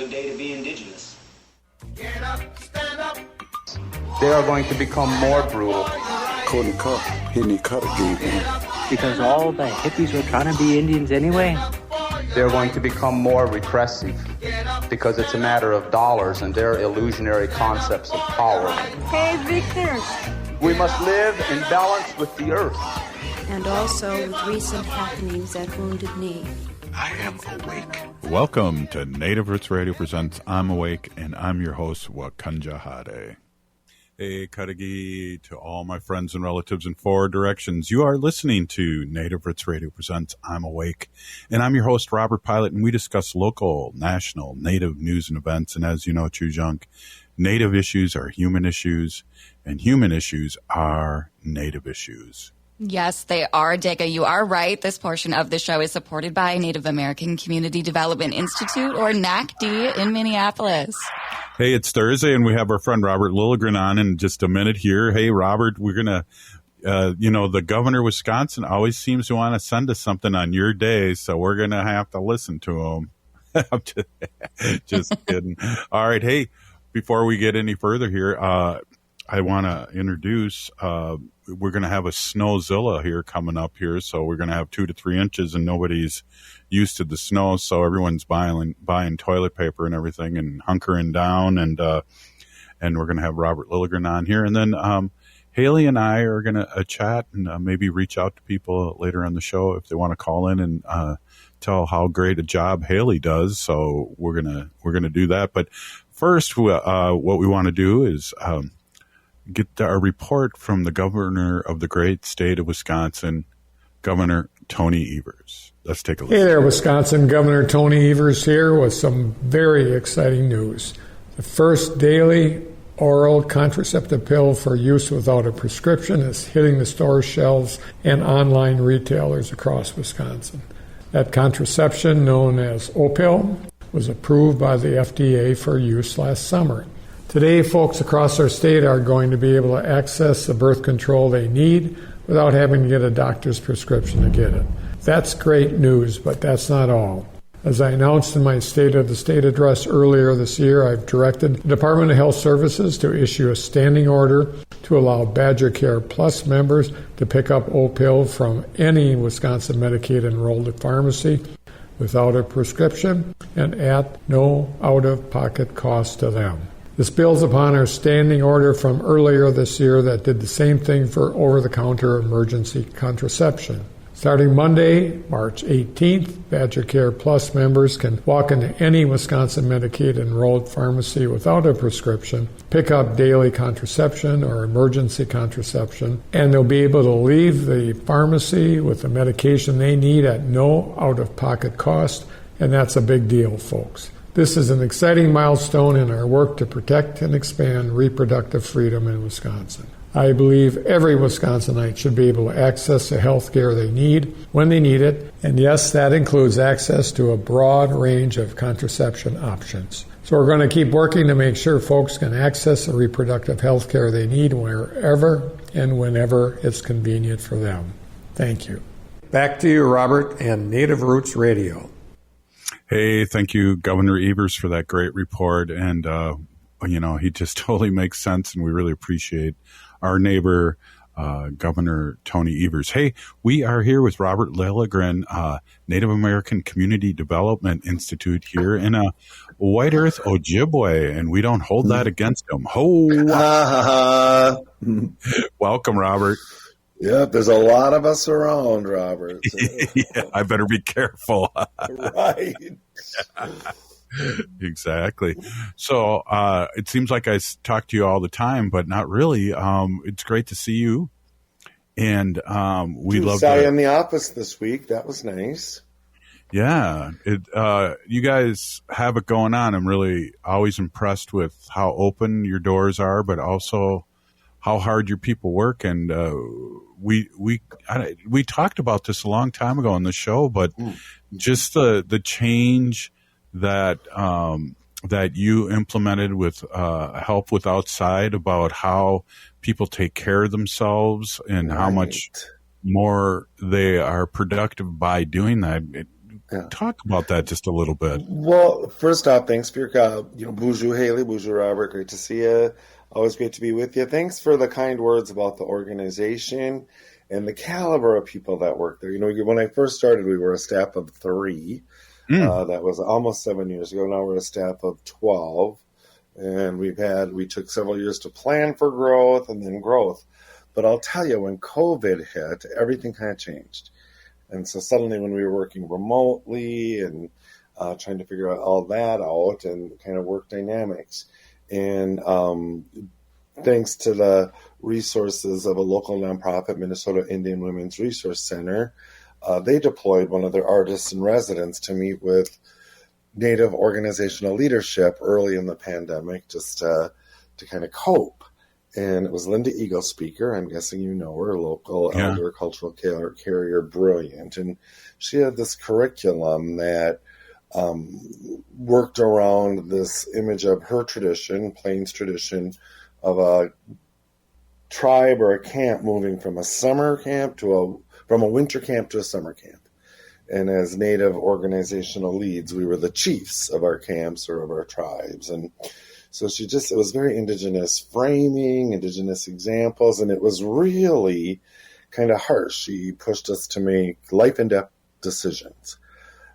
good day to be indigenous. Get up, stand up. They are going to become more brutal. Couldn't cut, hitting cut again. Because all the hippies were trying to be Indians anyway. They're going to become more repressive because it's a matter of dollars and their illusionary concepts of power. Hey, Victor. We must live in balance with the earth. And also with recent happenings at Wounded Knee. I am awake. Welcome to Native Roots Radio presents I'm Awake, and I'm your host, Wakanja Hade. Hey, Kadagi, to all my friends and relatives in four directions. You are listening to Native Roots Radio presents I'm Awake, and I'm your host, Robert Pilot, and we discuss local, national, Native news and events. And as you know, Chujunk, Native issues are human issues, and human issues are Native issues. Yes, they are, Dega. You are right. This portion of the show is supported by Native American Community Development Institute, or NACD, in Minneapolis. Hey, it's Thursday, and we have our friend Robert Lilligren on in just a minute here. Hey, Robert, we're going to, the governor of Wisconsin always seems to want to send us something on your day, so we're going to have to listen to him. I'm just kidding. All right, hey, before we get any further here, I want to introduce, we're going to have a snowzilla here coming up here. So we're going to have 2 to 3 inches, and nobody's used to the snow. So everyone's buying toilet paper and everything and hunkering down. And we're going to have Robert Lilligren on here. And then Haley and I are going to chat and maybe reach out to people later on the show if they want to call in and tell how great a job Haley does. So we're going to do that. But first, what we want to do is get a report from the governor of the great state of Wisconsin, Governor Tony Evers. Let's take a look. Hey there, Wisconsin. Governor Tony Evers here with some very exciting news. The first daily oral contraceptive pill for use without a prescription is hitting the store shelves and online retailers across Wisconsin. That contraception, known as Opill, was approved by the FDA for use last summer. Today, folks across our state are going to be able to access the birth control they need without having to get a doctor's prescription to get it. That's great news, but that's not all. As I announced in my State of the State address earlier this year, I've directed the Department of Health Services to issue a standing order to allow Badger Care Plus members to pick up Opill from any Wisconsin Medicaid-enrolled pharmacy without a prescription and at no out-of-pocket cost to them. This builds upon our standing order from earlier this year that did the same thing for over-the-counter emergency contraception. Starting Monday, March 18th, Badger Care Plus members can walk into any Wisconsin Medicaid-enrolled pharmacy without a prescription, pick up daily contraception or emergency contraception, and they'll be able to leave the pharmacy with the medication they need at no out-of-pocket cost, and that's a big deal, folks. This is an exciting milestone in our work to protect and expand reproductive freedom in Wisconsin. I believe every Wisconsinite should be able to access the health care they need when they need it, and yes, that includes access to a broad range of contraception options. So we're going to keep working to make sure folks can access the reproductive health care they need wherever and whenever it's convenient for them. Thank you. Back to you, Robert, and Native Roots Radio. Hey, thank you, Governor Evers, for that great report. And, he just totally makes sense, and we really appreciate our neighbor, Governor Tony Evers. Hey, we are here with Robert Lilligren, Native American Community Development Institute here in White Earth, Ojibwe, and we don't hold that against him. Welcome, Robert. Yep, there's a lot of us around, Robert. Yeah, I better be careful. Right. Exactly. So it seems like I talk to you all the time, but not really. It's great to see you. And we love saw you in the office this week. That was nice. Yeah. You guys have it going on. I'm really always impressed with how open your doors are, but also how hard your people work. And we talked about this a long time ago on the show, but just the change that you implemented with help with outside about how people take care of themselves and how much more they are productive by doing that. talk about that just a little bit. Well, first off, thanks for your, bonjour Haley, bonjour Robert, great to see you. Always great to be with you. Thanks for the kind words about the organization and the caliber of people that work there. When I first started, we were a staff of 3. That was almost 7 years ago. Now we're a staff of 12. And we took several years to plan for growth and then growth. But I'll tell you, when COVID hit, everything kind of changed. And so suddenly when we were working remotely and trying to figure all that out and kind of work dynamics, and thanks to the resources of a local nonprofit, Minnesota Indian Women's Resource Center, they deployed one of their artists in residence to meet with Native organizational leadership early in the pandemic, just to kind of cope. And it was Linda Eagle speaker. I'm guessing you know her, local elder cultural carrier, brilliant. And she had this curriculum that worked around this image of her tradition, Plains tradition, of a tribe or a camp moving from a summer camp from a winter camp to a summer camp. And as Native organizational leads, we were the chiefs of our camps or of our tribes. And so it was very indigenous framing, indigenous examples, and it was really kind of harsh. She pushed us to make life and death decisions.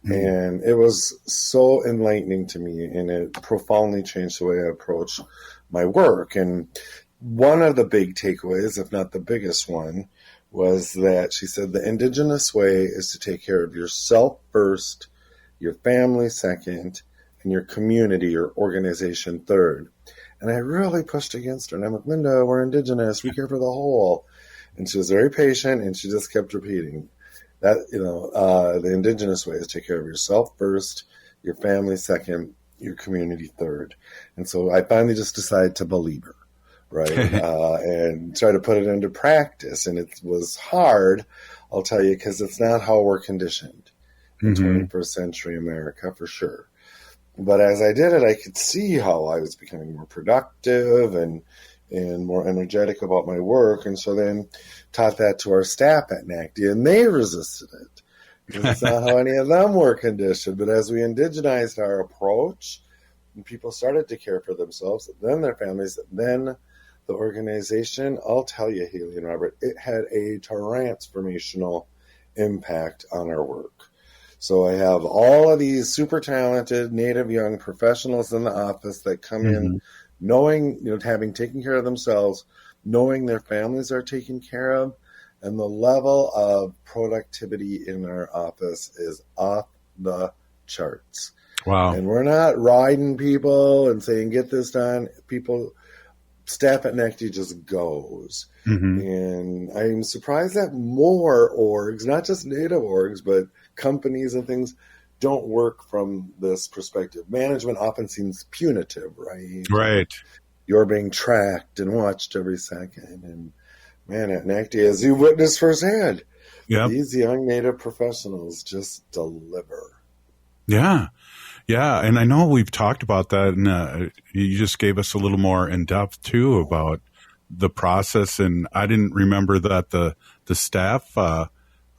And it was so enlightening to me, and it profoundly changed the way I approach my work. And one of the big takeaways, if not the biggest one, was that she said the indigenous way is to take care of yourself first, your family second, and your community or organization third. And I really pushed against her. And I'm like, Linda, we're indigenous. We care for the whole. And she was very patient, and she just kept repeating that, the indigenous way is to take care of yourself first, your family second, your community third. And so I finally just decided to believe her. Right. And try to put it into practice. And it was hard, I'll tell you, because it's not how we're conditioned in 21st century America, for sure. But as I did it, I could see how I was becoming more productive and more energetic about my work. And so then taught that to our staff at NACD, and they resisted it because it's not how any of them were conditioned. But as we indigenized our approach, and people started to care for themselves, then their families, then the organization, I'll tell you, Haley and Robert, it had a transformational impact on our work. So I have all of these super talented Native young professionals in the office that come in knowing, having taken care of themselves, knowing their families are taken care of, and the level of productivity in our office is off the charts. Wow. And we're not riding people and saying, get this done. Staff at NACD just goes. And I'm surprised that more orgs, not just Native orgs, but companies and things, don't work from this perspective. Management often seems punitive, right? Right. You're being tracked and watched every second. And man, at NACD, as you witnessed firsthand, these young Native professionals just deliver. Yeah. Yeah, and I know we've talked about that, and you just gave us a little more in depth too about the process. And I didn't remember that the staff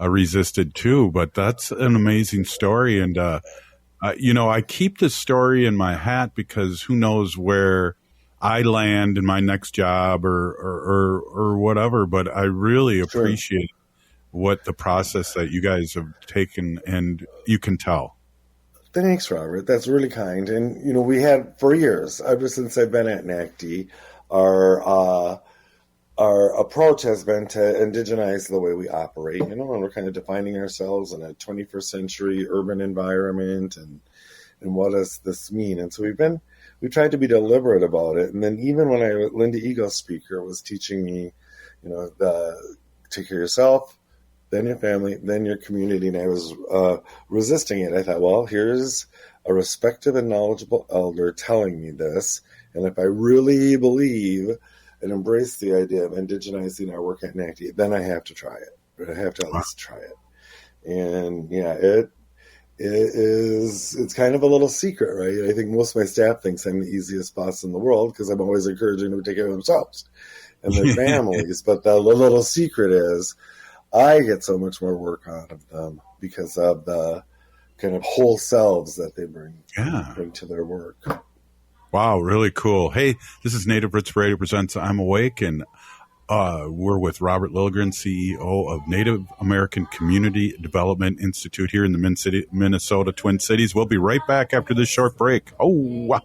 resisted too, but that's an amazing story. And I keep this story in my hat because who knows where I land in my next job or whatever. But I really appreciate what the process that you guys have taken, and you can tell. Thanks, Robert. That's really kind. And, we had for years, ever since I've been at NACD, our approach has been to indigenize the way we operate, and we're kind of defining ourselves in a 21st century urban environment and what does this mean? And so we tried to be deliberate about it. And then even when Linda Eagle speaker was teaching me, take care of yourself, then your family, then your community. And I was resisting it. I thought, well, here's a respected and knowledgeable elder telling me this. And if I really believe and embrace the idea of indigenizing our work at NACD, then I have to try it. I have to at least try it. And it's kind of a little secret, right? I think most of my staff thinks I'm the easiest boss in the world because I'm always encouraging them to take care of themselves and their families. But the little secret is I get so much more work out of them because of the kind of whole selves that they bring to their work. Wow, really cool. Hey, this is Native Roots Radio presents I'm Awake, and we're with Robert Lilligren, CEO of Native American Community Development Institute here in the Minnesota Twin Cities. We'll be right back after this short break. Oh, wow.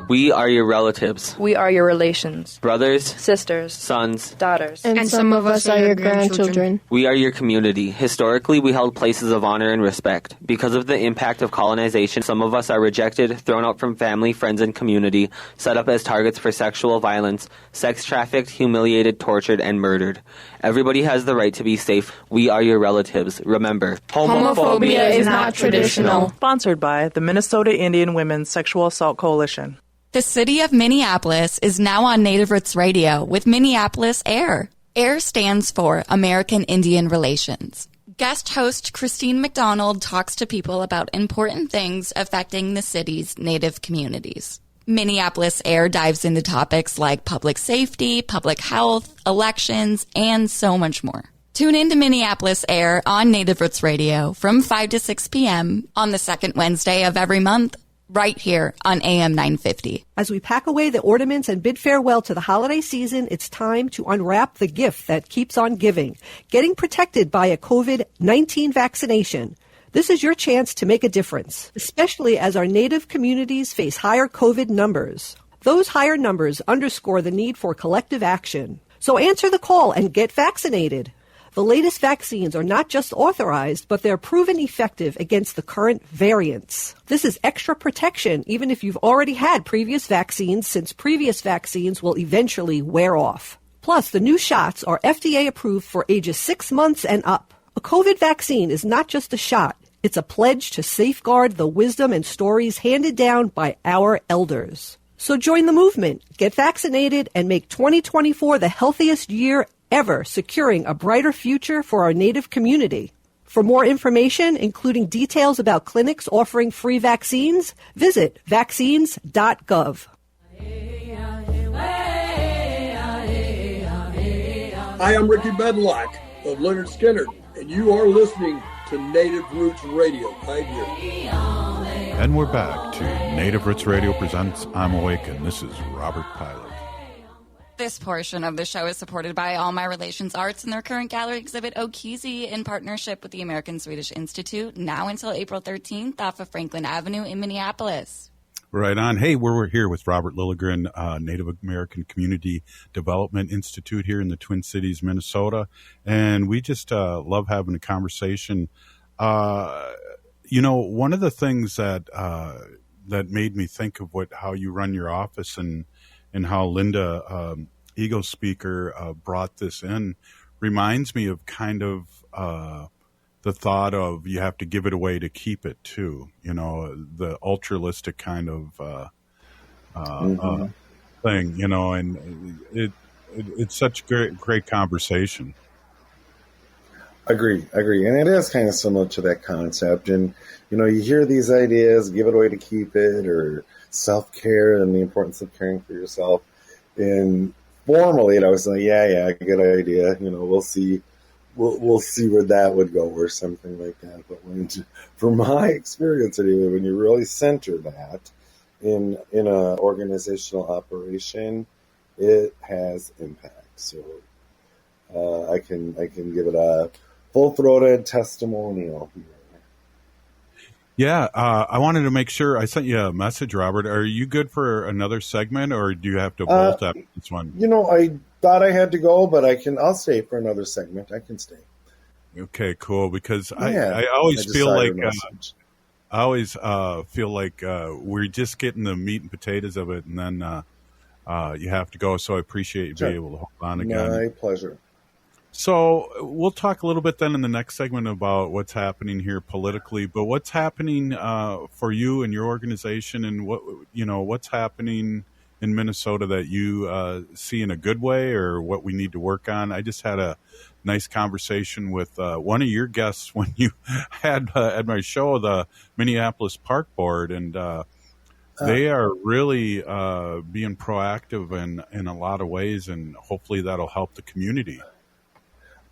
We are your relatives. We are your relations. Brothers, sisters, sons, daughters. And some of us are your grandchildren. We are your community. Historically, we held places of honor and respect. Because of the impact of colonization, some of us are rejected, thrown out from family, friends, and community, set up as targets for sexual violence, sex trafficked, humiliated, tortured, and murdered. Everybody has the right to be safe. We are your relatives. Remember, homophobia is not traditional. Sponsored by the Minnesota Indian Women's Sexual Assault Coalition. The city of Minneapolis is now on Native Roots Radio with Minneapolis AIR. AIR stands for American Indian Relations. Guest host Christine McDonald talks to people about important things affecting the city's Native communities. Minneapolis AIR dives into topics like public safety, public health, elections, and so much more. Tune in to Minneapolis AIR on Native Roots Radio from 5 to 6 p.m. on the second Wednesday of every month, right here on AM 950. As we pack away the ornaments and bid farewell to the holiday season, it's time to unwrap the gift that keeps on giving, getting protected by a COVID-19 vaccination. This is your chance to make a difference, especially as our Native communities face higher COVID numbers. Those higher numbers underscore the need for collective action. So answer the call and get vaccinated. The latest vaccines are not just authorized, but they're proven effective against the current variants. This is extra protection even if you've already had previous vaccines, since previous vaccines will eventually wear off. Plus, the new shots are FDA approved for ages 6 months and up. A COVID vaccine is not just a shot. It's a pledge to safeguard the wisdom and stories handed down by our elders. So join the movement, get vaccinated, and make 2024 the healthiest year ever, securing a brighter future for our Native community. For more information, including details about clinics offering free vaccines, visit vaccines.gov. Hi, I'm Ricky Bedlock of Leonard Skinner, and you are listening to Native Roots Radio right here. And we're back to Native Roots Radio presents I'm Awake, and this is Robert Pilot. This portion of the show is supported by All My Relations Arts and their current gallery exhibit Okizi in partnership with the American Swedish Institute, now until April 13th off of Franklin Avenue in Minneapolis. Right on. Hey, we're here with Robert Lilligren, Native American Community Development Institute here in the Twin Cities, Minnesota. And we just love having a conversation. One of the things that made me think of how you run your office and how Linda, Eagle Speaker, brought this in reminds me of kind of the thought of you have to give it away to keep it too. The ultralistic kind of thing. And it's such great conversation. Agree. And it is kind of similar to that concept. And, you hear these ideas, give it away to keep it, or self-care and the importance of caring for yourself. And formally, I was like, yeah, good idea. We'll see where that would go or something like that. But from my experience anyway, when you really center that in an organizational operation, it has impact. So I can give it a full-throated testimonial here. Yeah, I wanted to make sure I sent you a message, Robert. Are you good for another segment, or do you have to bolt after this one? I thought I had to go, but I'll stay for another segment. I can stay. Okay, cool. Because I always feel like we're just getting the meat and potatoes of it, and then you have to go. So I appreciate you being able to hold on again. My pleasure. So we'll talk a little bit then in the next segment about what's happening here politically, but what's happening for you and your organization, and what's happening in Minnesota that you see in a good way, or what we need to work on. I just had a nice conversation with one of your guests when you had at my show, the Minneapolis Park Board, and they are really being proactive in a lot of ways, and hopefully that'll help the community.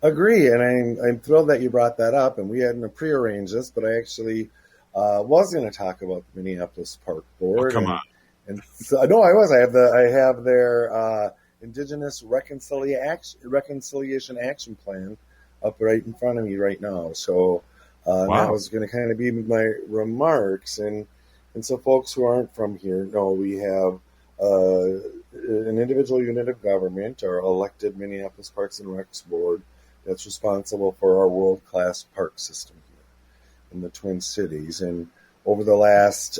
Agree, and I'm thrilled that you brought that up. And we hadn't prearranged this, but I actually was going to talk about the Minneapolis Park Board. Oh, come on. And so, no, I was. I have their Indigenous Reconciliation Action Plan up right in front of me right now. So that was going to kind of be my remarks. And so folks who aren't from here know we have an individual unit of government, our elected Minneapolis Parks and Recs Board, that's responsible for our world-class park system here in the Twin Cities. And over the last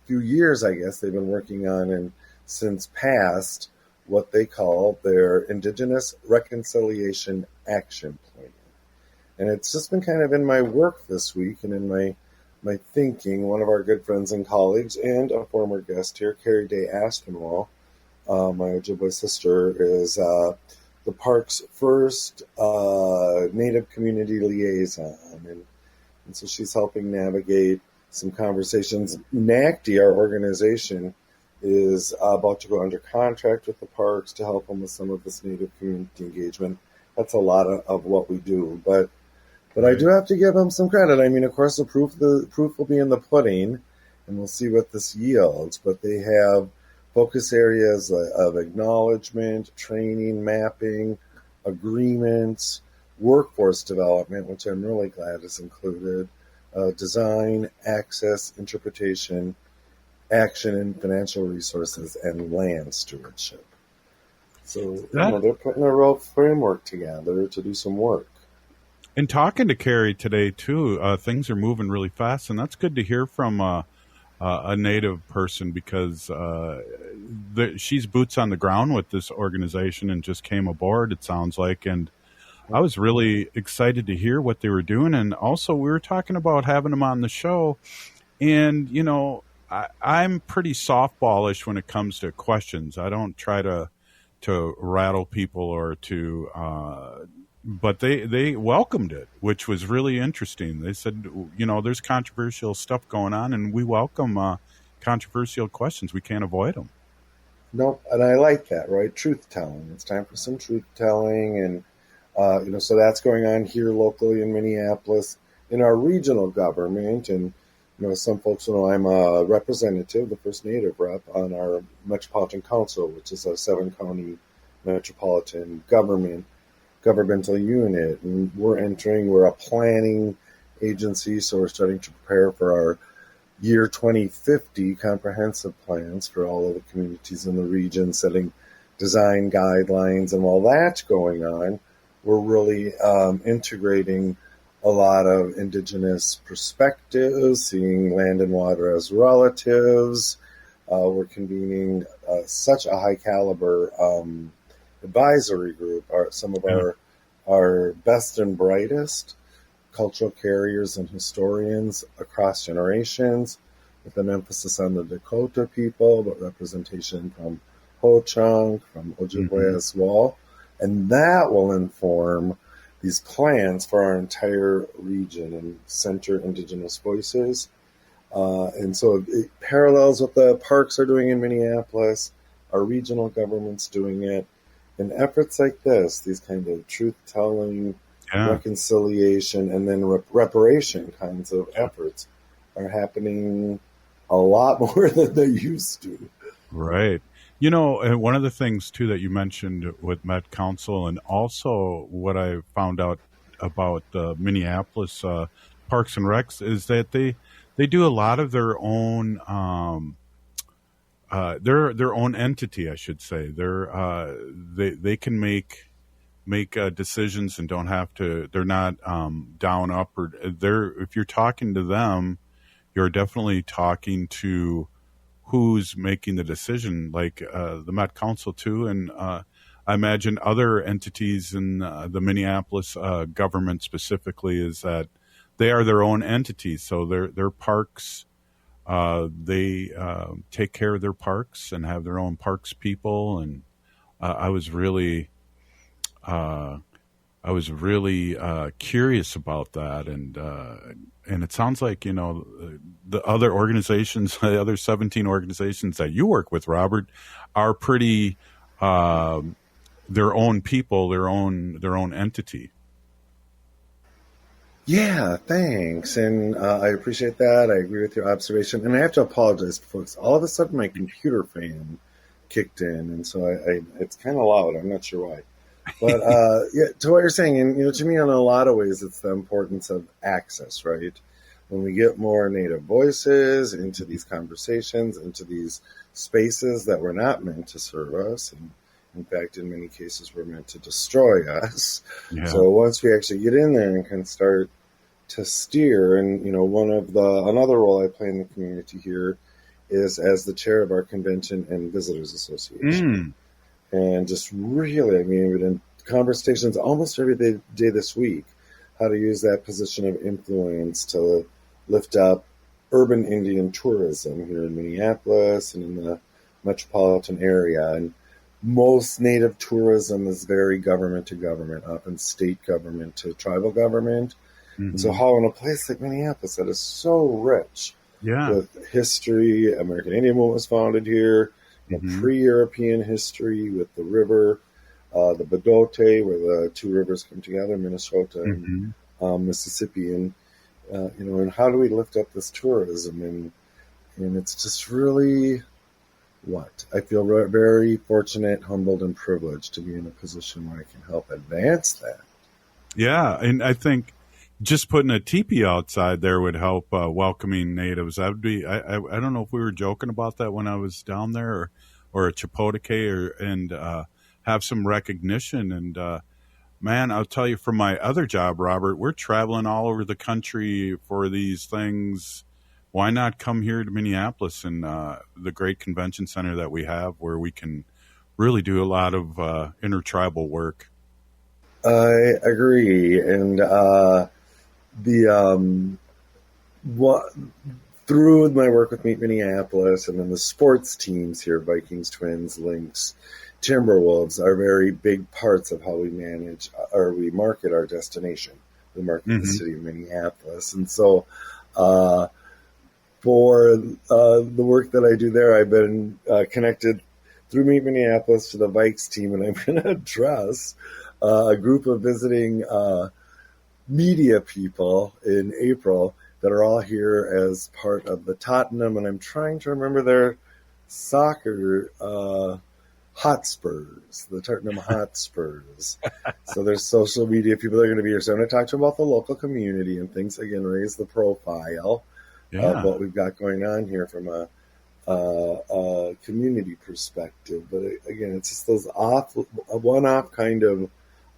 few years, I guess, they've been working on and since passed what they call their Indigenous Reconciliation Action Plan. And it's just been kind of in my work this week and in my thinking. One of our good friends and colleagues and a former guest here, Carrie Day Aspinwall, my Ojibwe sister, is the park's first Native community liaison. And so she's helping navigate some conversations. NACD, our organization, is about to go under contract with the parks to help them with some of this Native community engagement. That's a lot of what we do. But I do have to give them some credit. I mean, of course, the proof will be in the pudding, and we'll see what this yields. But they have focus areas of acknowledgement, training, mapping, agreements, workforce development, which I'm really glad is included, design, access, interpretation, action and financial resources, and land stewardship. So they're putting a real framework together to do some work. And talking to Carrie today, too, things are moving really fast, and that's good to hear from a Native person because she's boots on the ground with this organization and just came aboard, it sounds like, and I was really excited to hear what they were doing. And also we were talking about having them on the show, and, you know, I'm pretty softballish when it comes to questions. I don't try to rattle people or to but they welcomed it, which was really interesting. They said, you know, there's controversial stuff going on, and we welcome controversial questions. We can't avoid them. Nope, and I like that, right? Truth-telling. It's time for some truth-telling, and, you know, so that's going on here locally in Minneapolis, in our regional government, and, you know, some folks know I'm a representative, the first Native rep on our Metropolitan Council, which is a 7-county metropolitan governmental unit. And we're a planning agency, so we're starting to prepare for our year 2050 comprehensive plans for all of the communities in the region, setting design guidelines. And while that's going on, we're really integrating a lot of Indigenous perspectives, seeing land and water as relatives. We're convening such a high caliber advisory group. Some of our best and brightest cultural carriers and historians across generations, with an emphasis on the Dakota people, but representation from Ho-Chunk, from Ojibwe as well. And that will inform these plans for our entire region and center Indigenous voices. And so it parallels what the parks are doing in Minneapolis, our regional government's doing it. And efforts like this, these kind of truth-telling, reconciliation, and then reparation kinds of efforts are happening a lot more than they used to. Right. You know, one of the things, too, that you mentioned with Met Council, and also what I found out about the Minneapolis Parks and Recs, is that they do a lot of their own their own entity, I should say. They can make decisions and don't have to. They're not down up or if you're talking to them, you're definitely talking to who's making the decision, like the Met Council too, and I imagine other entities in the Minneapolis government specifically, is that they are their own entities. So their parks. They take care of their parks and have their own parks people, and I was really curious about that, and it sounds like, you know, the other organizations, the other 17 organizations that you work with, Robert, are pretty their own people, their own entity. Yeah, thanks. And I appreciate that. I agree with your observation. And I have to apologize to folks. All of a sudden, my computer fan kicked in. And so it's kind of loud. I'm not sure why. But yeah, to what you're saying, and to me, in a lot of ways, it's the importance of access, right? When we get more Native voices into these conversations, into these spaces that were not meant to serve us, and in fact, in many cases, were meant to destroy us. Yeah. So once we actually get in there and can start to steer, and another role I play in the community here is as the chair of our Convention and Visitors Association. And just really, we've been in conversations almost every day this week, how to use that position of influence to lift up urban Indian tourism here in Minneapolis and in the metropolitan area. And most Native tourism is very government to government, often state government to tribal government. And so how in a place like Minneapolis that is so rich with history, American Indian movement was founded here, pre-European history with the river, the Bedote, where the two rivers come together, Minnesota and Mississippi. And, and how do we lift up this tourism? And it's just really I feel very fortunate, humbled, and privileged to be in a position where I can help advance that. Yeah, and I think just putting a teepee outside there would help welcoming natives. That would be, I don't know if we were joking about that when I was down there, or a chapotake, and have some recognition. And man, I'll tell you, from my other job, Robert, we're traveling all over the country for these things. Why not come here to Minneapolis and the great convention center that we have, where we can really do a lot of intertribal work? I agree. And through my work with Meet Minneapolis and then the sports teams here, Vikings, Twins, Lynx, Timberwolves, are very big parts of how we manage or we market our destination. We market the city of Minneapolis. And so for the work that I do there, I've been connected through Meet Minneapolis to the Vikes team, and I'm going to address a group of visiting media people in April that are all here as part of the Tottenham, and I'm trying to remember their soccer Hotspurs, the Tottenham Hotspurs. So there's social media people that are going to be here. So I'm going to talk to them about the local community and things, again, raise the profile of what we've got going on here from a community perspective. But again, it's just those one-off kind of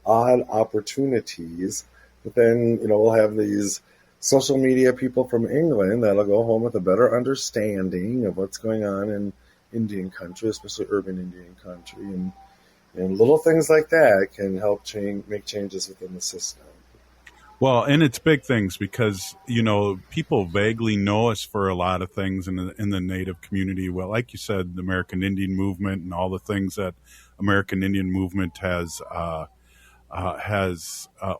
odd opportunities. But then, we'll have these social media people from England that'll go home with a better understanding of what's going on in Indian country, especially urban Indian country. And little things like that can help make changes within the system. Well, and it's big things because, people vaguely know us for a lot of things in the Native community. Well, like you said, the American Indian movement and all the things that American Indian movement has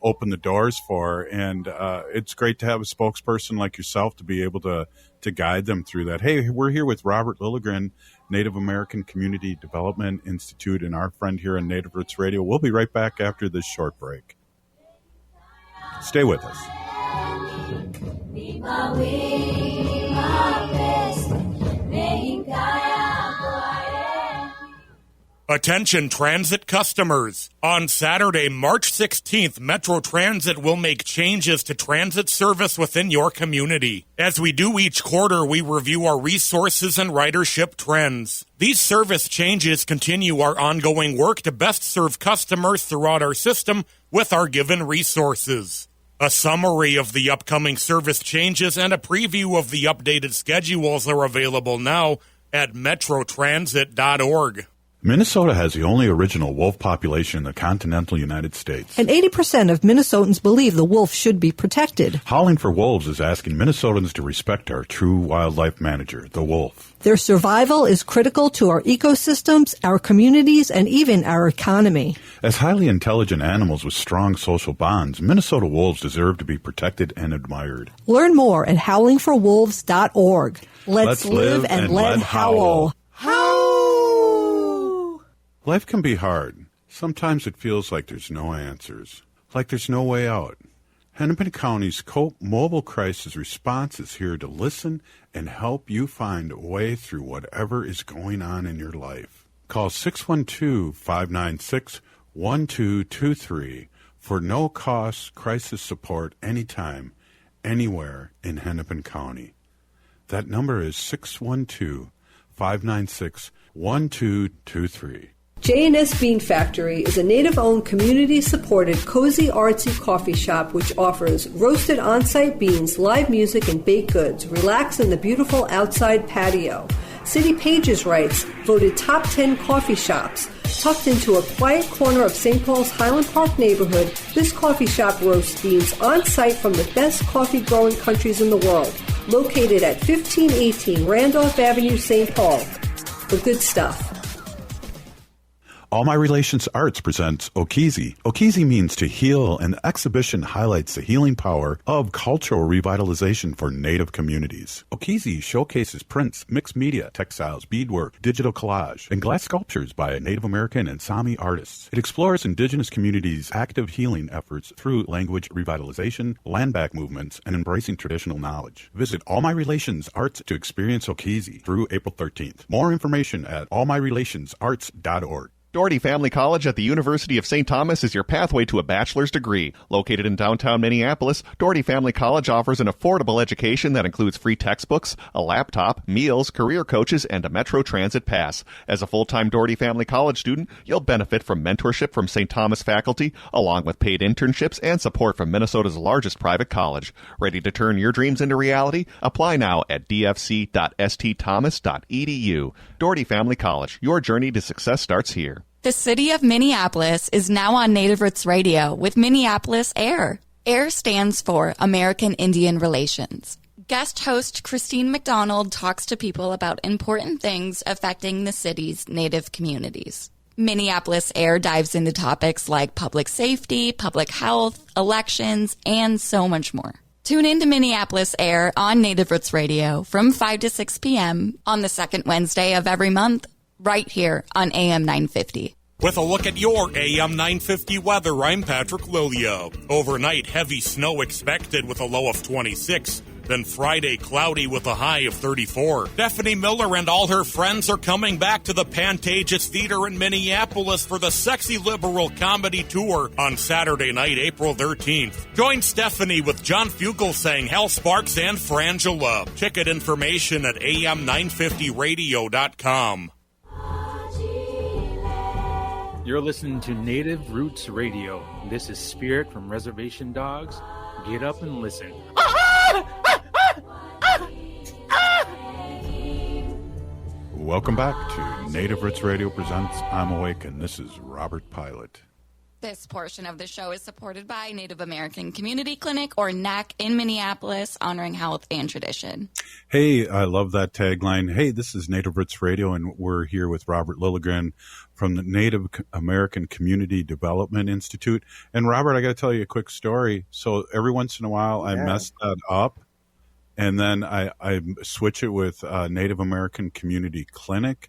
opened the doors for. And it's great to have a spokesperson like yourself to be able to guide them through that. Hey, we're here with Robert Lilligren, Native American Community Development Institute, and our friend here on Native Roots Radio. We'll be right back after this short break. Stay with us. Attention transit customers. On Saturday, March 16th, Metro Transit will make changes to transit service within your community. As we do each quarter, we review our resources and ridership trends. These service changes continue our ongoing work to best serve customers throughout our system with our given resources. A summary of the upcoming service changes and a preview of the updated schedules are available now at metrotransit.org. Minnesota has the only original wolf population in the continental United States. And 80% of Minnesotans believe the wolf should be protected. Howling for Wolves is asking Minnesotans to respect our true wildlife manager, the wolf. Their survival is critical to our ecosystems, our communities, and even our economy. As highly intelligent animals with strong social bonds, Minnesota wolves deserve to be protected and admired. Learn more at howlingforwolves.org. Let's live and let howl. Life can be hard. Sometimes it feels like there's no answers, like there's no way out. Hennepin County's COPE Mobile Crisis Response is here to listen and help you find a way through whatever is going on in your life. Call 612-596-1223 for no-cost crisis support anytime, anywhere in Hennepin County. That number is 612-596-1223. J&S Bean Factory is a native-owned, community-supported, cozy, artsy coffee shop which offers roasted on-site beans, live music, and baked goods. Relax in the beautiful outside patio. City Pages writes, voted top 10 coffee shops. Tucked into a quiet corner of St. Paul's Highland Park neighborhood, this coffee shop roasts beans on-site from the best coffee-growing countries in the world. Located at 1518 Randolph Avenue, St. Paul. The good stuff. All My Relations Arts presents Okizi. Okizi means to heal, and the exhibition highlights the healing power of cultural revitalization for Native communities. Okizi showcases prints, mixed media, textiles, beadwork, digital collage, and glass sculptures by Native American and Sami artists. It explores Indigenous communities' active healing efforts through language revitalization, land back movements, and embracing traditional knowledge. Visit All My Relations Arts to experience Okizi through April 13th. More information at allmyrelationsarts.org. Doherty Family College at the University of St. Thomas is your pathway to a bachelor's degree. Located in downtown Minneapolis, Doherty Family College offers an affordable education that includes free textbooks, a laptop, meals, career coaches, and a Metro Transit pass. As a full-time Doherty Family College student, you'll benefit from mentorship from St. Thomas faculty, along with paid internships and support from Minnesota's largest private college. Ready to turn your dreams into reality? Apply now at dfc.stthomas.edu. Doherty Family College, your journey to success starts here. The city of Minneapolis is now on Native Roots Radio with Minneapolis AIR. AIR stands for American Indian Relations. Guest host Christine McDonald talks to people about important things affecting the city's Native communities. Minneapolis AIR dives into topics like public safety, public health, elections, and so much more. Tune in to Minneapolis AIR on Native Roots Radio from 5 to 6 p.m. on the second Wednesday of every month, right here on AM 950. With a look at your AM 950 weather, I'm Patrick Lilio. Overnight, heavy snow expected with a low of 26. Then Friday, cloudy with a high of 34. Stephanie Miller and all her friends are coming back to the Pantages Theater in Minneapolis for the Sexy Liberal Comedy Tour on Saturday night, April 13th. Join Stephanie with John Fugelsang, Hal Sparks, and Frangela. Ticket information at am950radio.com. You're listening to Native Roots Radio. This is Spirit from Reservation Dogs. Get up and listen. Welcome back to Native Roots Radio presents I'm Awake, and this is Robert Pilot. This portion of the show is supported by Native American Community Clinic, or NAC, in Minneapolis, honoring health and tradition. Hey, I love that tagline. Hey, this is Native Roots Radio, and we're here with Robert Lilligren from the Native American Community Development Institute. And Robert, I got to tell you a quick story. So every once in a while, I mess that up, and then I switch it with Native American Community Clinic.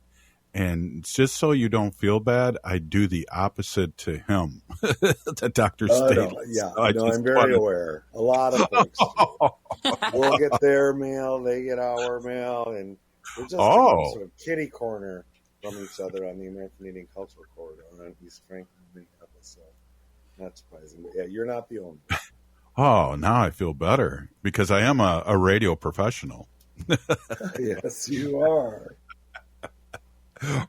And just so you don't feel bad, I do the opposite to him, to Dr. Staley. No, I'm very aware. A lot of folks we'll get their mail, they get our mail, and we're just sort of kitty corner from each other on the American Indian Cultural Corridor on East Franklin, Minneapolis. So not surprising. But yeah, you're not the only one. Oh, now I feel better because I am a radio professional. Yes, you are.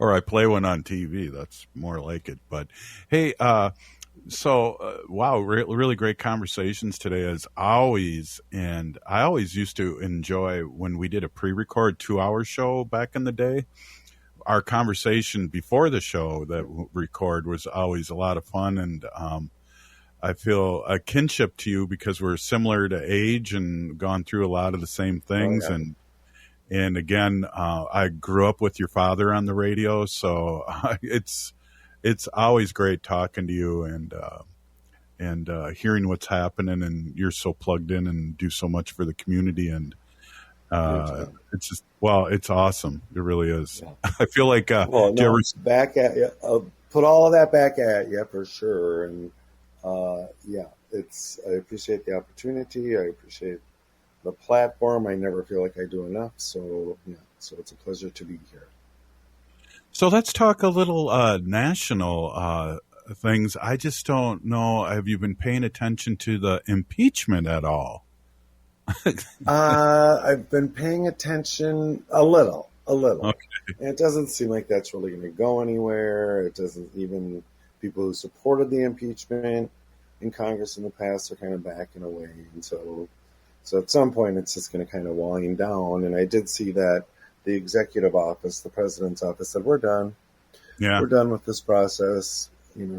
Or I play one on TV. That's more like it. But hey, wow, really great conversations today as always. And I always used to enjoy when we did a pre-record 2-hour show back in the day. Our conversation before the show that we record was always a lot of fun. And I feel a kinship to you because we're similar to age and gone through a lot of the same things. Oh, yeah. And again, I grew up with your father on the radio, so it's always great talking to you and hearing what's happening. And you're so plugged in and do so much for the community. And it's just it's awesome. It really is. Yeah. I feel like back at you. I'll put all of that back at you for sure. And I appreciate the opportunity. I appreciate the platform. I never feel like I do enough. So it's a pleasure to be here. So let's talk a little national things. I just don't know. Have you been paying attention to the impeachment at all? I've been paying attention a little. Okay. And it doesn't seem like that's really going to go anywhere. It doesn't. Even people who supported the impeachment in Congress in the past are kind of backing away. And so at some point it's just going to kind of wind down. And I did see that the executive office, the president's office, said, we're done. Yeah. We're done with this process.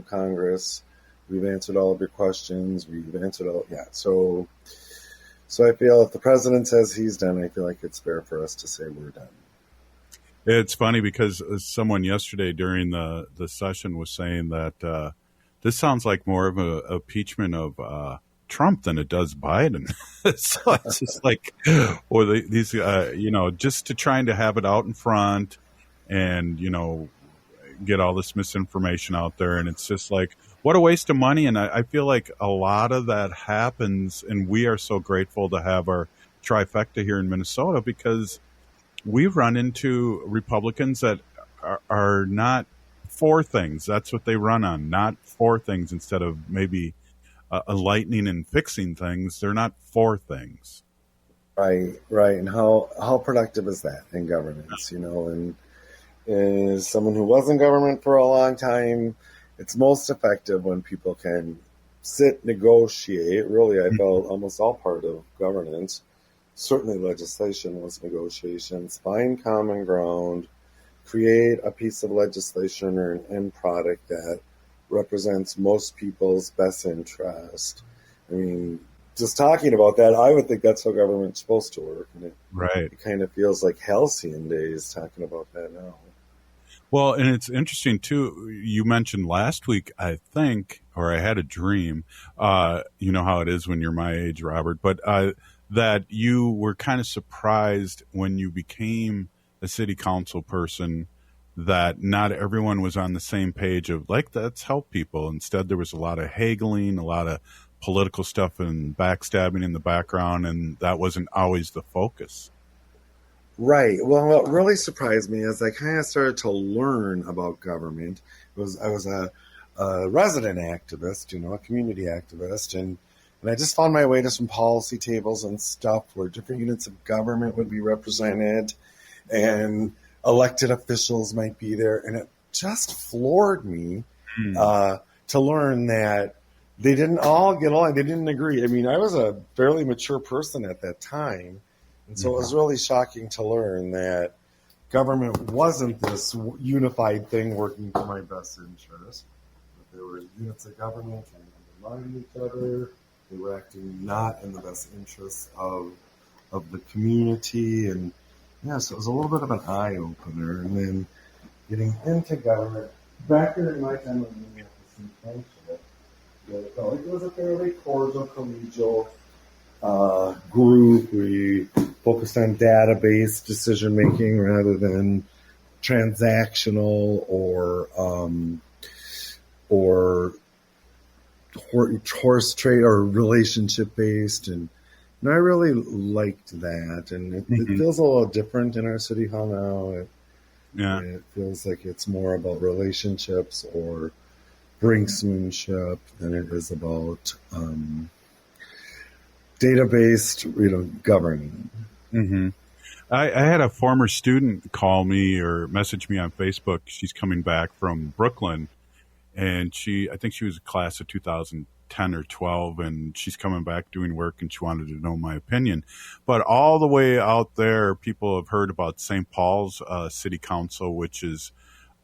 Congress, we've answered all of your questions. We've answered all. Yeah. So I feel if the president says he's done, I feel like it's fair for us to say we're done. It's funny because someone yesterday during the session was saying that this sounds like more of an impeachment of Trump than it does Biden. So it's just like, or these, just to trying to have it out in front and, get all this misinformation out there. And it's just like, what a waste of money. And I feel like a lot of that happens. And we are so grateful to have our trifecta here in Minnesota because we've run into Republicans that are not for things. That's what they run on, not for things instead of maybe enlightening and fixing things. They're not for things. Right. And how productive is that in governance, and as someone who was in government for a long time, it's most effective when people can sit, negotiate. Really, I felt almost all part of governance. Certainly legislation was negotiations, find common ground, create a piece of legislation or an end product that represents most people's best interest. I mean, just talking about that, I would think that's how government's supposed to work. And it kind of feels like halcyon days talking about that now. Well, and it's interesting, too. You mentioned last week, I think, or I had a dream. You know how it is when you're my age, Robert, but that you were kind of surprised when you became a city council person that not everyone was on the same page of, like, let's help people. Instead, there was a lot of haggling, a lot of political stuff and backstabbing in the background, and that wasn't always the focus. Right. Well, what really surprised me is I kind of started to learn about government. I was a resident activist, a community activist, and I just found my way to some policy tables and stuff where different units of government would be represented and elected officials might be there. And it just floored me to learn that they didn't all get along. They didn't agree. I mean, I was a fairly mature person at that time. And so it was really shocking to learn that government wasn't this unified thing working for my best interest. That there were units of government trying to undermine each other. They were acting not in the best interest of the community. And so it was a little bit of an eye-opener. And then getting into government, back during my time of being at the city council, it felt like it was a fairly cordial, collegial group. We focused on database decision making rather than transactional or horse trade or relationship based, and I really liked that. And it feels a little different in our city hall now. It feels like it's more about relationships or brinksmanship than it is about data-based, governing. Mm-hmm. I had a former student call me or message me on Facebook. She's coming back from Brooklyn, and I think she was a class of 2010 or 12, and she's coming back doing work, and she wanted to know my opinion. But all the way out there, people have heard about St. Paul's City Council, which is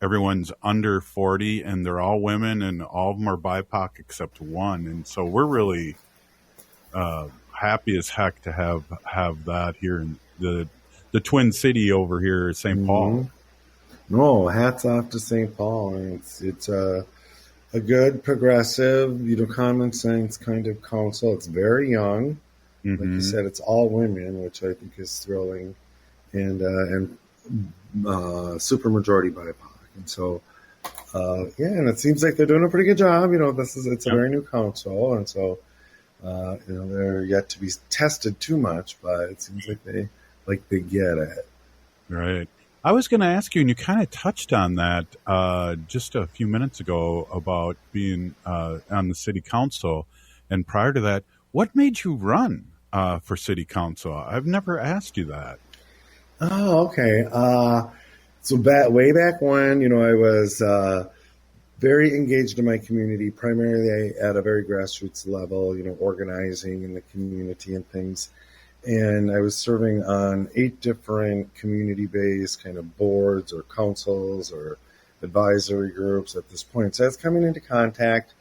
everyone's under 40, and they're all women, and all of them are BIPOC except one. And so we're really happy as heck to have that here in the Twin City over here, St. Paul. No, hats off to St. Paul. It's a good, progressive, common sense kind of council. It's very young. Like you said, it's all women, which I think is thrilling, and super majority BIPOC. And so, and it seems like they're doing a pretty good job. It's a very new council, and so They're yet to be tested too much, but it seems like they get it. Right. I was going to ask you, and you kind of touched on that just a few minutes ago about being on the city council. And prior to that, what made you run for city council? I've never asked you that. Oh, okay. So way back when, I was very engaged in my community, primarily at a very grassroots level, organizing in the community and things. And I was serving on 8 different community-based kind of boards or councils or advisory groups at this point. So I was coming into contact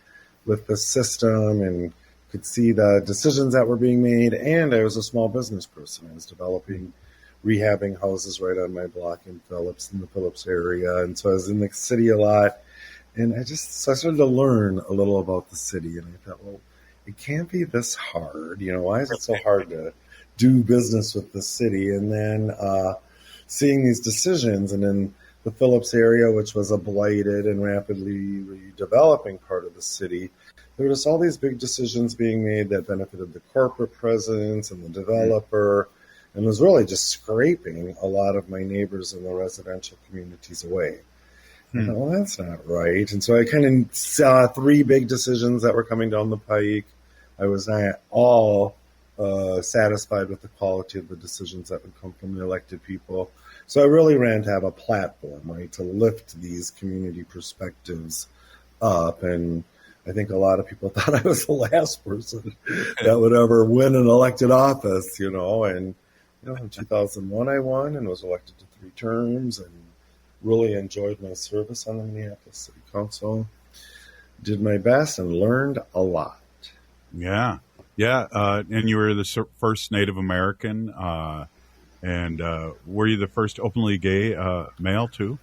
with the system and could see the decisions that were being made. And I was a small business person. I was developing, rehabbing houses right on my block in the Phillips area. And so I was in the city a lot. And I started to learn a little about the city. And I thought, well, it can't be this hard. Why is it so hard to do business with the city? And then seeing these decisions, and in the Phillips area, which was a blighted and rapidly redeveloping part of the city, there was all these big decisions being made that benefited the corporate presence and the developer, and was really just scraping a lot of my neighbors in the residential communities away. Well, that's not right. And so I kind of saw 3 big decisions that were coming down the pike. I was not all satisfied with the quality of the decisions that would come from the elected people. So I really ran to have a platform, right, to lift these community perspectives up. And I think a lot of people thought I was the last person that would ever win an elected office, And, in 2001 I won and was elected to 3 terms and really enjoyed my service on the Minneapolis City Council. Did my best and learned a lot. Yeah. Yeah. And you were the first Native American. And were you the first openly gay male, too?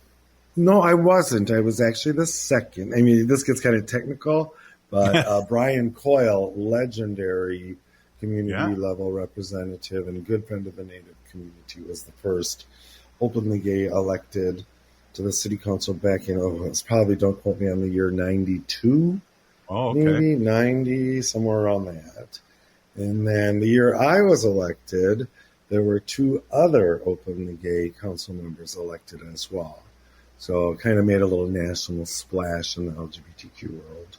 No, I wasn't. I was actually the second. I mean, this gets kind of technical, but Brian Coyle, legendary community level representative and a good friend of the Native community, was the first openly gay elected to the city council back in, it's probably, don't quote me on the year, 92. Oh, okay. Maybe 90, somewhere around that. And then the year I was elected, there were 2 other openly gay council members elected as well. So it kind of made a little national splash in the LGBTQ world.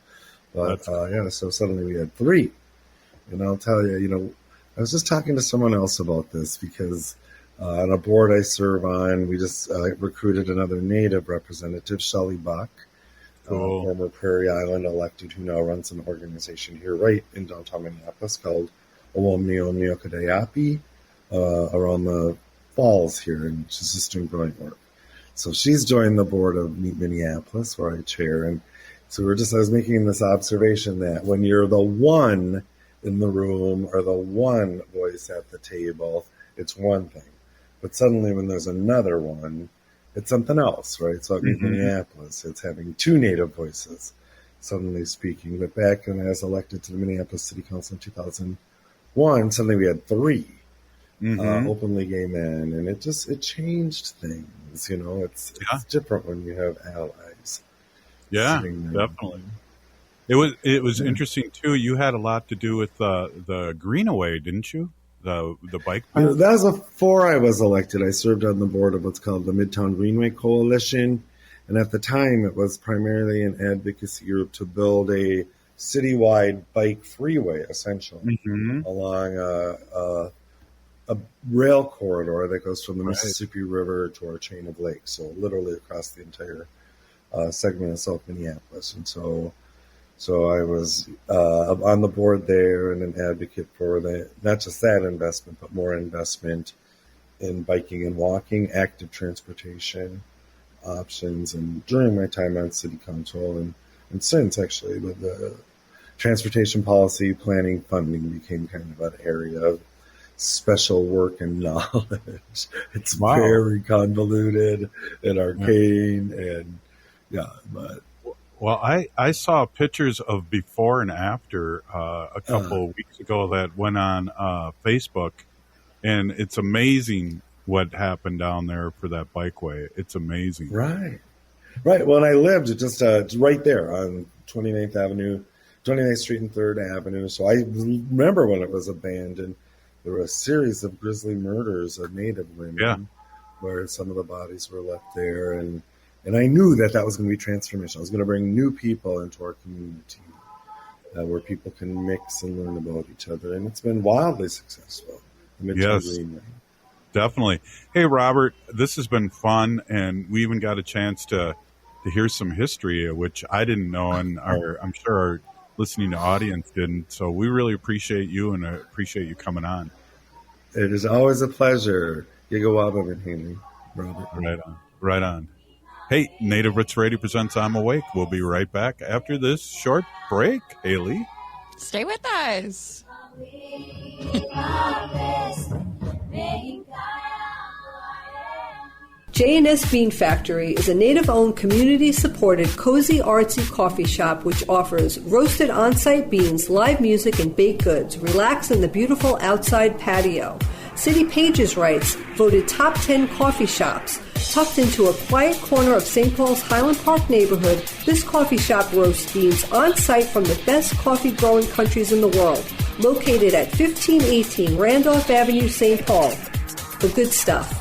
But so suddenly we had 3. And I'll tell you, I was just talking to someone else about this because on a board I serve on, we just recruited another Native representative, Shelley Buck, former Prairie Island elected, who now runs an organization here right in downtown Minneapolis called Owamnio Neokadeapi, around the falls here, and she's just doing brilliant work. So she's joined the board of Meet Minneapolis, where I chair, and so I was making this observation that when you're the one in the room or the one voice at the table, it's one thing. But suddenly when there's another one, it's something else, right? So at Minneapolis, it's having 2 Native voices suddenly speaking. But back when I was elected to the Minneapolis City Council in 2001, suddenly we had 3 openly gay men, and it changed things. It's different when you have allies. Yeah, definitely. It was interesting too. You had a lot to do with the Greenaway, didn't you? The bike path? That was before I was elected. I served on the board of what's called the Midtown Greenway Coalition. And at the time, it was primarily an advocacy group to build a citywide bike freeway, essentially, along a rail corridor that goes from the Mississippi River to our chain of lakes. So literally across the entire segment of South Minneapolis. And so I was on the board there and an advocate for not just that investment, but more investment in biking and walking, active transportation options. And during my time on city council and since, actually, with the transportation policy planning funding became kind of an area of special work and knowledge. It's very convoluted and arcane and but... Well, I saw pictures of before and after a couple of weeks ago that went on Facebook, and it's amazing what happened down there for that bikeway. It's amazing. Right. Well, and I lived just right there on 29th Avenue, 29th Street and 3rd Avenue. So I remember when it was abandoned, there were a series of grisly murders of Native women where some of the bodies were left there. And I knew that was going to be transformation. I was going to bring new people into our community where people can mix and learn about each other. And it's been wildly successful. Yes, definitely. Hey, Robert, this has been fun. And we even got a chance to hear some history, which I didn't know, and I'm sure our listening to audience didn't. So we really appreciate you and appreciate you coming on. It is always a pleasure. Gigawaba and Haley, Robert. Right on. Hey, Native Roots Radio presents I'm Awake. We'll be right back after this short break. Haley, stay with us. J&S Bean Factory is a Native-owned, community-supported, cozy, artsy coffee shop which offers roasted on-site beans, live music, and baked goods. Relax in the beautiful outside patio. City Pages writes, voted top 10 coffee shops. Tucked into a quiet corner of St. Paul's Highland Park neighborhood, this coffee shop roasts beans on-site from the best coffee-growing countries in the world. Located at 1518 Randolph Avenue, St. Paul. The good stuff.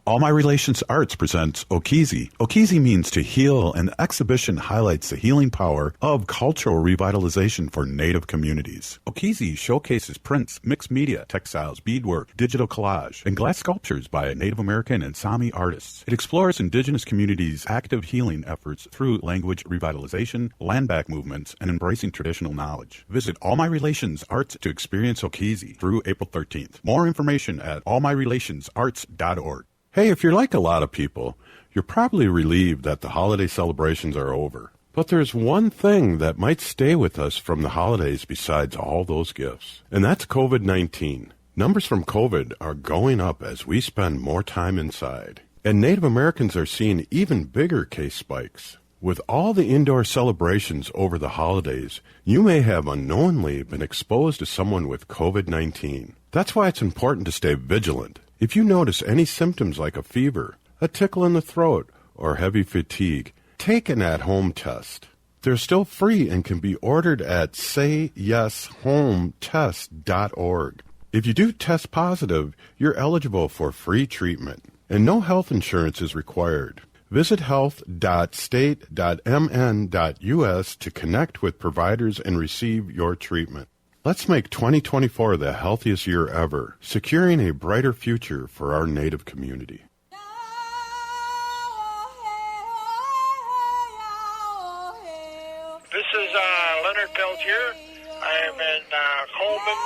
All My Relations Arts presents Okizi. Okizi means to heal, and the exhibition highlights the healing power of cultural revitalization for Native communities. Okizi showcases prints, mixed media, textiles, beadwork, digital collage, and glass sculptures by Native American and Sami artists. It explores Indigenous communities' active healing efforts through language revitalization, land back movements, and embracing traditional knowledge. Visit All My Relations Arts to experience Okizi through April 13th. More information at allmyrelationsarts.org. Hey, if you're like a lot of people, you're probably relieved that the holiday celebrations are over. But there's one thing that might stay with us from the holidays besides all those gifts, and that's COVID-19. Numbers from COVID are going up as we spend more time inside. And Native Americans are seeing even bigger case spikes. With all the indoor celebrations over the holidays, you may have unknowingly been exposed to someone with COVID-19. That's why it's important to stay vigilant. If you notice any symptoms like a fever, a tickle in the throat, or heavy fatigue, take an at-home test. They're still free and can be ordered at sayyeshometest.org. If you do test positive, you're eligible for free treatment, and no health insurance is required. Visit health.state.mn.us to connect with providers and receive your treatment. Let's make 2024 the healthiest year ever, securing a brighter future for our Native community. This is Leonard Peltier. I am in Coleman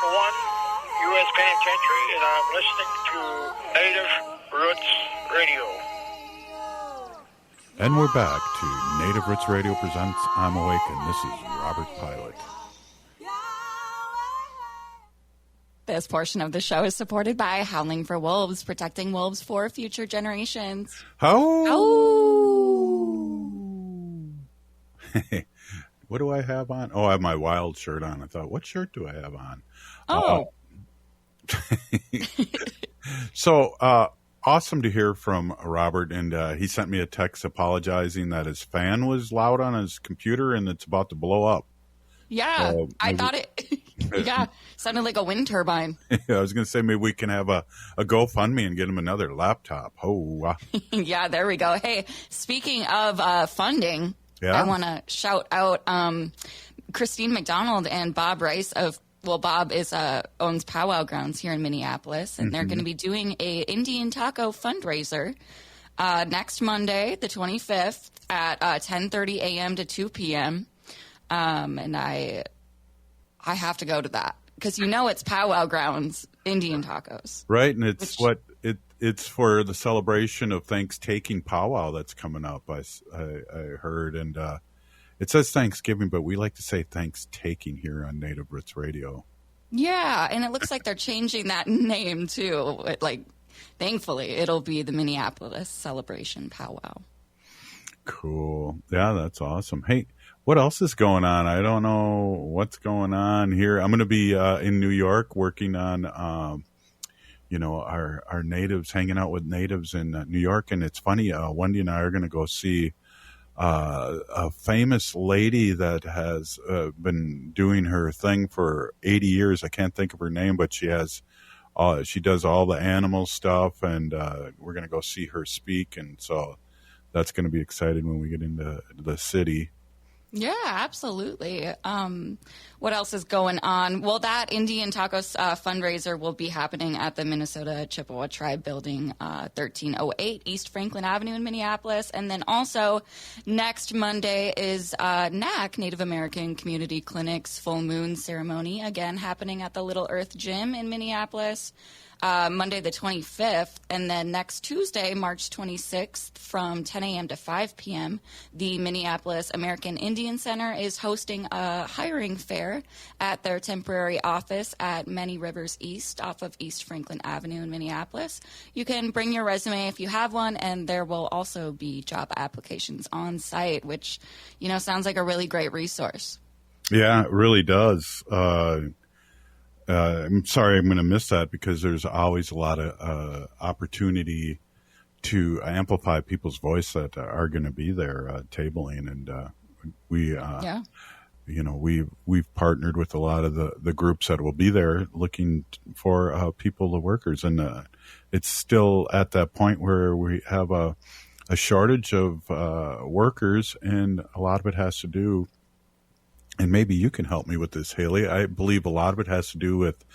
1, U.S. Penitentiary, and I'm listening to Native Roots Radio. And we're back to Native Roots Radio presents I'm Awake, and this is Robert Pilot. This portion of the show is supported by Howling for Wolves, protecting wolves for future generations. Hey, what do I have on? Oh, I have my wild shirt on. I thought, what shirt do I have on? So, awesome to hear from Robert, and he sent me a text apologizing that his fan was loud on his computer and it's about to blow up. Yeah, I thought it, sounded like a wind turbine. I was going to say maybe we can have a GoFundMe and get him another laptop. Yeah, there we go. Hey, speaking of funding, I want to shout out Christine McDonald and Bob Rice Bob owns Powwow Grounds here in Minneapolis, and they're going to be doing a Indian taco fundraiser next Monday, the 25th, at 10:30 a.m. to 2 p.m. And I have to go to that because it's Powwow Grounds Indian tacos, right? And it's it's for the celebration of Thanksgiving powwow that's coming up. I heard, and it says Thanksgiving, but we like to say Thanks-taking here on Native Roots Radio. Yeah, and it looks like they're changing that name too. Thankfully, it'll be the Minneapolis Celebration Powwow. Cool. Yeah, that's awesome. Hey, what else is going on? I don't know what's going on here. I'm going to be in New York working on, our natives, hanging out with natives in New York. And it's funny, Wendy and I are going to go see a famous lady that has been doing her thing for 80 years. I can't think of her name, but she does all the animal stuff, and we're going to go see her speak. And so that's going to be exciting when we get into the city. Yeah, absolutely. What else is going on? Well, that Indian Tacos fundraiser will be happening at the Minnesota Chippewa Tribe Building, 1308 East Franklin Avenue in Minneapolis. And then also next Monday is NAC, Native American Community Clinic's full moon ceremony, again happening at the Little Earth Gym in Minneapolis. Monday the 25th, and then next Tuesday, March 26th, from 10 a.m. to 5 p.m., the Minneapolis American Indian Center is hosting a hiring fair at their temporary office at Many Rivers East off of East Franklin Avenue in Minneapolis. You can bring your resume if you have one, and there will also be job applications on site, which, sounds like a really great resource. Yeah, it really does. I'm sorry I'm going to miss that because there's always a lot of opportunity to amplify people's voice that are going to be there tabling. And we've partnered with a lot of the groups that will be there looking for people, the workers. And it's still at that point where we have a shortage of workers, and a lot of it has to do, and maybe you can help me with this, Haley. I believe a lot of it has to do with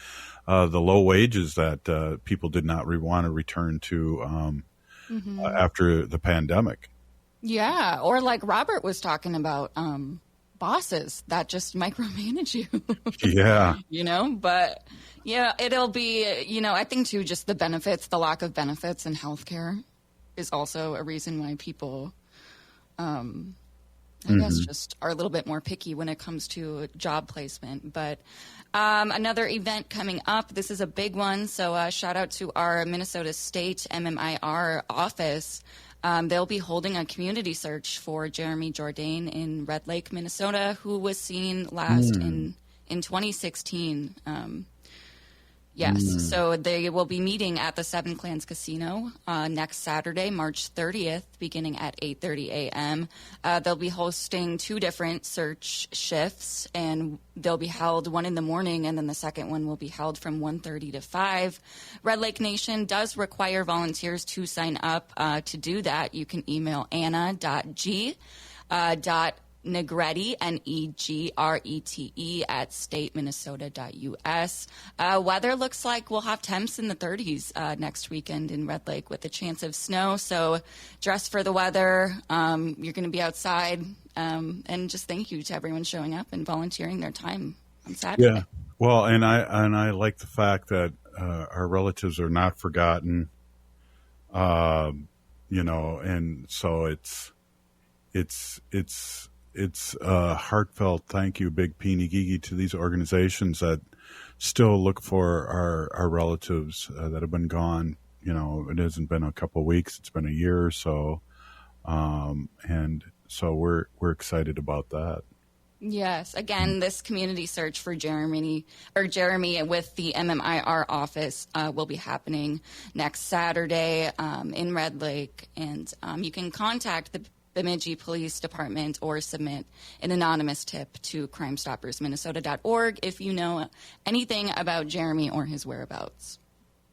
the low wages that people did not want to return to after the pandemic. Yeah, or like Robert was talking about, bosses that just micromanage you. Yeah. But yeah, it'll be, I think too, just the benefits, the lack of benefits in healthcare is also a reason why people, I guess, just are a little bit more picky when it comes to job placement. But another event coming up, this is a big one. So shout out to our Minnesota State MMIR office. They'll be holding a community search for Jeremy Jourdain in Red Lake, Minnesota, who was seen last in 2016. Yes, so they will be meeting at the Seven Clans Casino next Saturday, March 30th, beginning at 8:30 a.m. They'll be hosting 2 different search shifts, and they'll be held one in the morning, and then the second one will be held from 1:30 to 5. Red Lake Nation does require volunteers to sign up. To do that, you can email anna.g. Negrete, Negrete, at stateminnesota.us. Weather looks like we'll have temps in the 30s next weekend in Red Lake with a chance of snow. So dress for the weather. You're going to be outside. And just thank you to everyone showing up and volunteering their time on Saturday. Yeah. Well, and I like the fact that our relatives are not forgotten. And so it's a heartfelt thank you, big peeny gigi, to these organizations that still look for our relatives that have been gone. It hasn't been a couple of weeks; it's been a year or so, and so we're excited about that. Yes. Again, this community search for Jeremy with the MMIR office will be happening next Saturday in Red Lake, and you can contact the Bemidji Police Department or submit an anonymous tip to crimestoppersminnesota.org if you know anything about Jeremy or his whereabouts.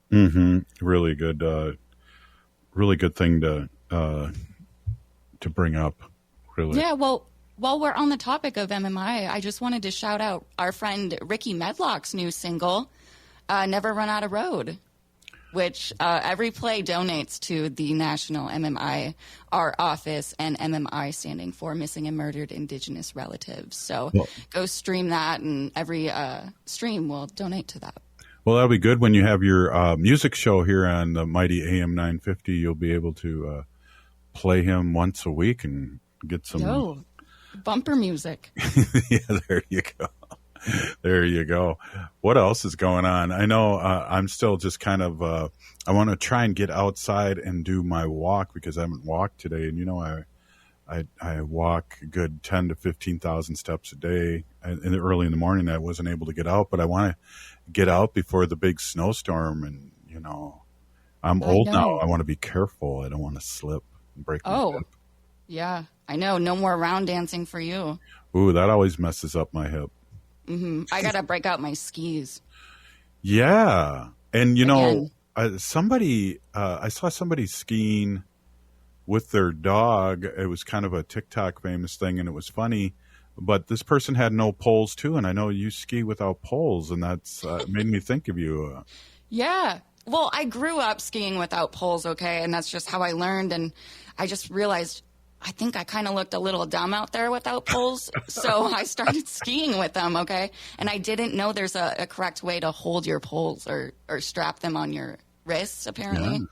Really good thing to bring up. Really. Yeah. Well, while we're on the topic of MMI, I just wanted to shout out our friend Ricky Medlock's new single, "Never Run Out of Road," which every play donates to the National MMIR office, and MMI standing for Missing and Murdered Indigenous Relatives. So go stream that, and every stream will donate to that. Well, that'll be good when you have your music show here on the mighty AM 950. You'll be able to play him once a week and get some bumper music. Yeah, there you go. There you go. What else is going on? I know I'm still just kind of, I want to try and get outside and do my walk because I haven't walked today. And, I walk a good 10 to 15,000 steps a day. And early in the morning, I wasn't able to get out, but I want to get out before the big snowstorm. And, I'm old now. I want to be careful. I don't want to slip and break my hip. Yeah, I know. No more round dancing for you. Ooh, that always messes up my hip. I got to break out my skis. Yeah. And, you know, Again. I saw somebody skiing with their dog. It was kind of a TikTok famous thing, and it was funny. But this person had no poles, too. And I know you ski without poles, and that's made me think of you. Yeah. Well, I grew up skiing without poles, okay? And that's just how I learned. And I just realized I think I kind of looked a little dumb out there without poles. So I started skiing with them, okay? And I didn't know there's a correct way to hold your poles or strap them on your wrists, apparently. Yeah.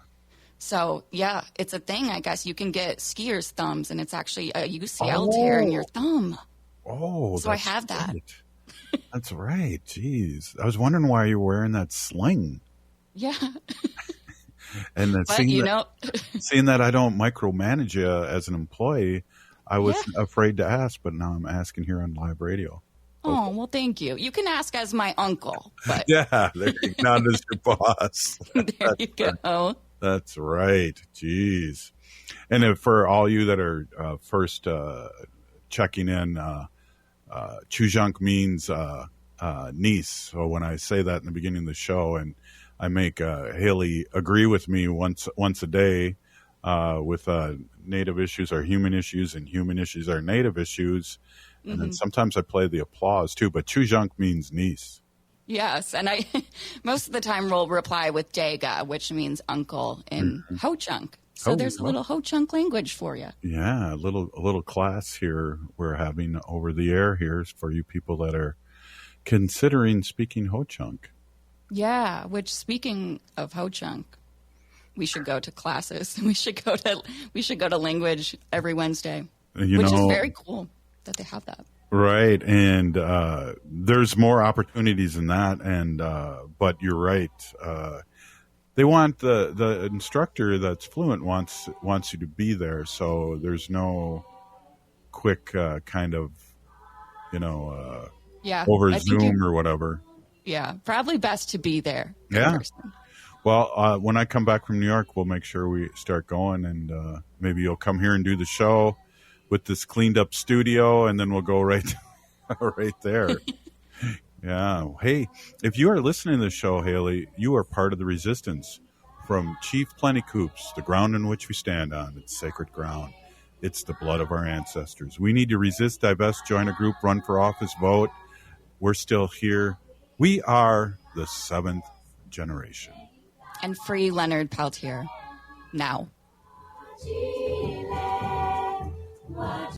So, yeah, it's a thing, I guess. You can get skiers' thumbs, and it's actually a UCL tear in your thumb. Oh, so I have that. Right. That's right. Jeez. I was wondering why you were wearing that sling. Yeah. And but, seeing that I don't micromanage you as an employee, I was afraid to ask, but now I'm asking here on live radio. Oh, well, thank you. You can ask as my uncle. But yeah, there you go. Not as your boss. There you go. That's right. Jeez. And for all you that are first checking in, chujunk means niece. So when I say that in the beginning of the show, and I make Haley agree with me once a day with Native issues are human issues and human issues are Native issues. And then sometimes I play the applause too, but chujunk means niece. Yes, and I most of the time will reply with Daga, which means uncle in Ho-Chunk. So there's a little Ho-Chunk language for you. Yeah, a little class here we're having over the air here for you people that are considering speaking Ho-Chunk. Yeah, which speaking of Ho-Chunk, we should go to classes. We should go to language every Wednesday, which is very cool that they have that. Right, and there's more opportunities in that, and but you're right. They want the instructor that's fluent wants you to be there, so there's no quick kind of over Zoom or whatever. Yeah, probably best to be there. Yeah. Well, when I come back from New York, we'll make sure we start going, and maybe you'll come here and do the show with this cleaned up studio, and then we'll go right there. Yeah. Hey, if you are listening to the show, Haley, you are part of the resistance. From Chief Plentycoops, the ground in which we stand on, it's sacred ground. It's the blood of our ancestors. We need to resist, divest, join a group, run for office, vote. We're still here. We are the 7th generation. And free Leonard Peltier now.